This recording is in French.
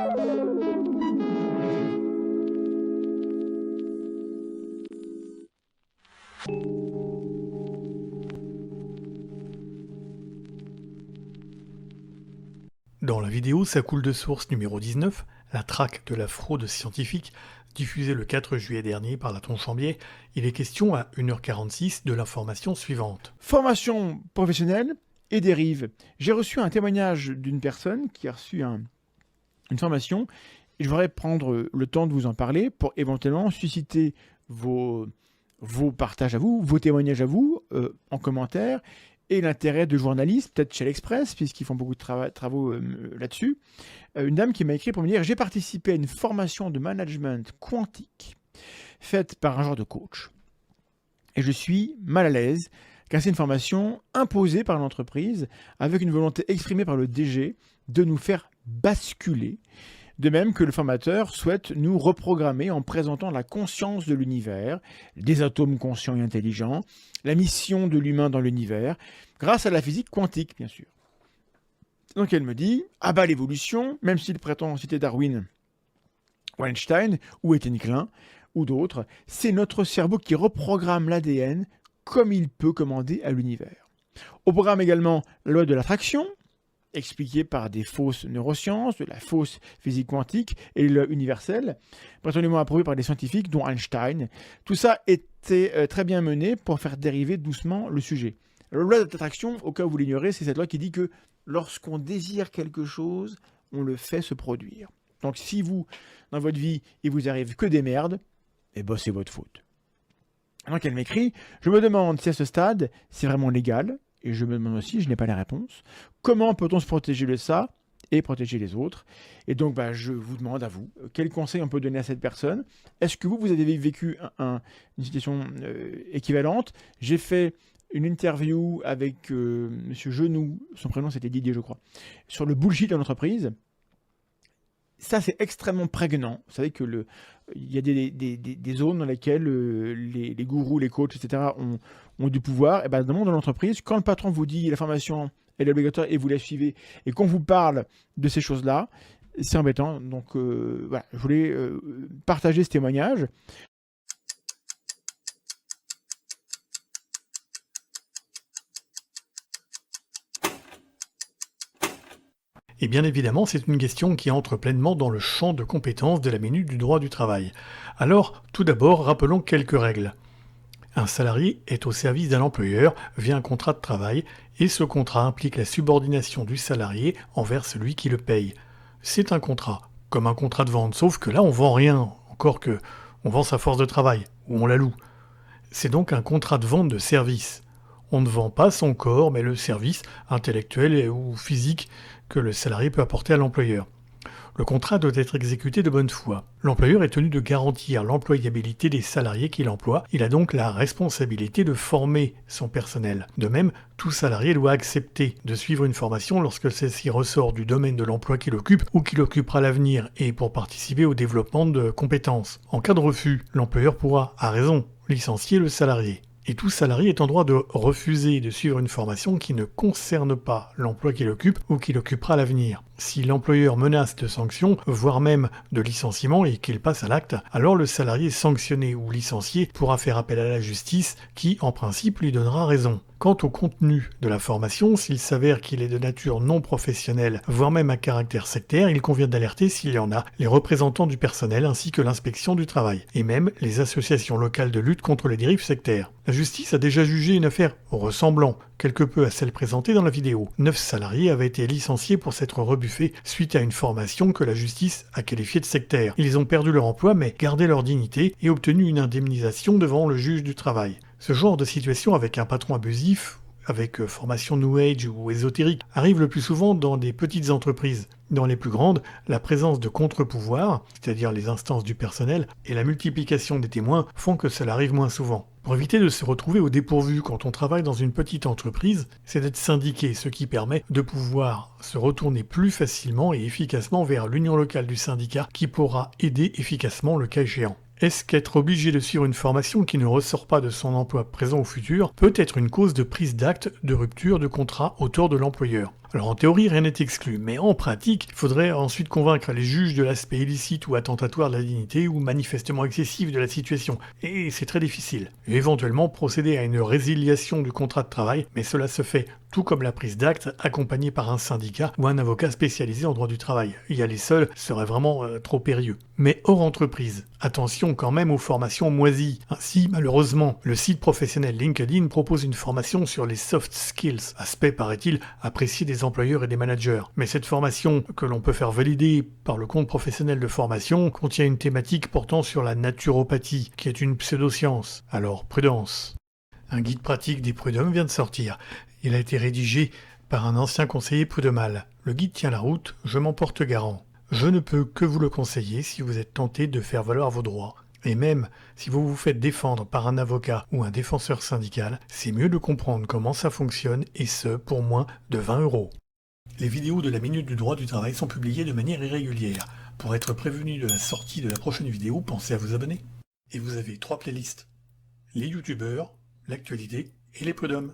Dans la vidéo Ça coule de source numéro 19, la traque de la fraude scientifique, diffusée le 4 juillet dernier par la Tronchambier, il est question à 1h46 de l'information suivante. Formation professionnelle et dérive. J'ai reçu un témoignage d'une personne qui a reçu une formation et je voudrais prendre le temps de vous en parler pour éventuellement susciter vos partages à vous, vos témoignages à vous en commentaire et l'intérêt de journalistes, peut-être chez l'Express, puisqu'ils font beaucoup de travaux là-dessus. Une dame qui m'a écrit pour me dire « J'ai participé à une formation de management quantique faite par un genre de coach. Et je suis mal à l'aise, car c'est une formation imposée par l'entreprise, avec une volonté exprimée par le DG de nous faire basculer. De même que le formateur souhaite nous reprogrammer en présentant la conscience de l'univers, des atomes conscients et intelligents, la mission de l'humain dans l'univers, grâce à la physique quantique, bien sûr. Donc elle me dit, à bas l'évolution, même s'il prétend citer Darwin ou Einstein, ou Étienne Klein, ou d'autres, c'est notre cerveau qui reprogramme l'ADN comme il peut commander à l'univers. Au programme également la loi de l'attraction, expliquée par des fausses neurosciences, de la fausse physique quantique et le universel, prétendument approuvé par des scientifiques, dont Einstein. Tout ça était très bien mené pour faire dériver doucement le sujet. La loi de l'attraction, au cas où vous l'ignorez, c'est cette loi qui dit que lorsqu'on désire quelque chose, on le fait se produire. Donc si vous, dans votre vie, il vous arrive que des merdes, eh ben c'est votre faute. Donc elle m'écrit, je me demande si à ce stade, c'est vraiment légal, et je me demande aussi, je n'ai pas la réponse, comment peut-on se protéger de ça et protéger les autres? Et donc, je vous demande à vous, quel conseil on peut donner à cette personne? Est-ce que vous avez vécu une situation équivalente? J'ai fait une interview avec Monsieur Genoux, son prénom c'était Didier je crois, sur le bullshit de l'entreprise. Ça, c'est extrêmement prégnant. Vous savez que il y a des zones dans lesquelles les gourous, les coachs, etc. ont du pouvoir. Et dans le monde de l'entreprise, quand le patron vous dit la formation elle est obligatoire et vous la suivez, et qu'on vous parle de ces choses-là, c'est embêtant. Donc voilà, je voulais partager ce témoignage. Et bien évidemment, c'est une question qui entre pleinement dans le champ de compétences de la minute du droit du travail. Alors, tout d'abord, rappelons quelques règles. Un salarié est au service d'un employeur via un contrat de travail et ce contrat implique la subordination du salarié envers celui qui le paye. C'est un contrat, comme un contrat de vente, sauf que là on vend rien, encore que on vend sa force de travail, ou on la loue. C'est donc un contrat de vente de service. On ne vend pas son corps, mais le service intellectuel ou physique que le salarié peut apporter à l'employeur. Le contrat doit être exécuté de bonne foi. L'employeur est tenu de garantir l'employabilité des salariés qu'il emploie. Il a donc la responsabilité de former son personnel. De même, tout salarié doit accepter de suivre une formation lorsque celle-ci ressort du domaine de l'emploi qu'il occupe ou qu'il occupera à l'avenir et pour participer au développement de compétences. En cas de refus, l'employeur pourra, à raison, licencier le salarié. Et tout salarié est en droit de refuser de suivre une formation qui ne concerne pas l'emploi qu'il occupe ou qu'il occupera à l'avenir. Si l'employeur menace de sanctions, voire même de licenciement et qu'il passe à l'acte, alors le salarié sanctionné ou licencié pourra faire appel à la justice qui, en principe, lui donnera raison. Quant au contenu de la formation, s'il s'avère qu'il est de nature non professionnelle, voire même à caractère sectaire, il convient d'alerter s'il y en a les représentants du personnel ainsi que l'inspection du travail, et même les associations locales de lutte contre les dérives sectaires. La justice a déjà jugé une affaire ressemblant quelque peu à celle présentée dans la vidéo. 9 salariés avaient été licenciés pour s'être rebuffés suite à une formation que la justice a qualifiée de sectaire. Ils ont perdu leur emploi mais gardé leur dignité et obtenu une indemnisation devant le juge du travail. Ce genre de situation avec un patron abusif, avec formation New Age ou ésotérique, arrive le plus souvent dans des petites entreprises. Dans les plus grandes, la présence de contre-pouvoirs, c'est-à-dire les instances du personnel, et la multiplication des témoins font que cela arrive moins souvent. Pour éviter de se retrouver au dépourvu quand on travaille dans une petite entreprise, c'est d'être syndiqué, ce qui permet de pouvoir se retourner plus facilement et efficacement vers l'union locale du syndicat qui pourra aider efficacement le cas échéant. Est-ce qu'être obligé de suivre une formation qui ne ressort pas de son emploi présent ou futur peut être une cause de prise d'acte de rupture de contrat au tort de l'employeur? Alors en théorie, rien n'est exclu, mais en pratique, il faudrait ensuite convaincre les juges de l'aspect illicite ou attentatoire de la dignité ou manifestement excessif de la situation, et c'est très difficile. Et éventuellement procéder à une résiliation du contrat de travail, mais cela se fait tout comme la prise d'acte, accompagnée par un syndicat ou un avocat spécialisé en droit du travail. Y aller seul serait vraiment trop périlleux. Mais hors entreprise, attention quand même aux formations moisies. Ainsi, malheureusement, le site professionnel LinkedIn propose une formation sur les soft skills, aspect, paraît-il, apprécié des employeurs et des managers. Mais cette formation, que l'on peut faire valider par le compte professionnel de formation, contient une thématique portant sur la naturopathie, qui est une pseudoscience. Alors, prudence. Un guide pratique des prud'hommes vient de sortir. Il a été rédigé par un ancien conseiller prud'homal. Le guide tient la route, je m'en porte garant. Je ne peux que vous le conseiller si vous êtes tenté de faire valoir vos droits. Et même si vous vous faites défendre par un avocat ou un défenseur syndical, c'est mieux de comprendre comment ça fonctionne et ce pour moins de 20 €. Les vidéos de la Minute du droit du travail sont publiées de manière irrégulière. Pour être prévenu de la sortie de la prochaine vidéo, pensez à vous abonner. Et vous avez 3 playlists. Les youtubeurs, l'actualité et les prud'hommes.